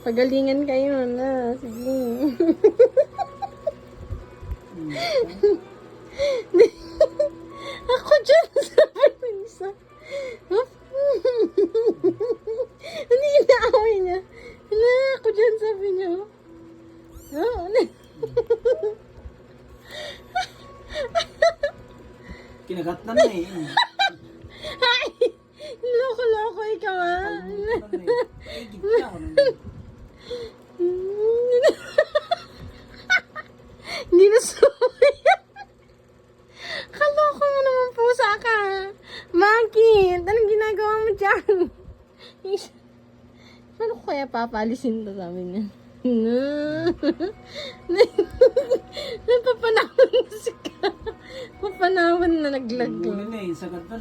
Pagalingan kayo na. Sige. Ako dyan, sabi ng isa. Hindi inaaway niya. Hala, ako dyan, sabi niya. Kinagat na na eh. Ay! Loko-loko ikaw ah. Ay, gitna ko na. Hindi na sumaya. Kaloko mo naman pusa ka. Bakit? Anong ginagawa mo dyan? Paano ko kaya papalisin to, sabi niya? Napapanahon na si ka. Papanahon na naglaglag. Huli na eh, sagad na.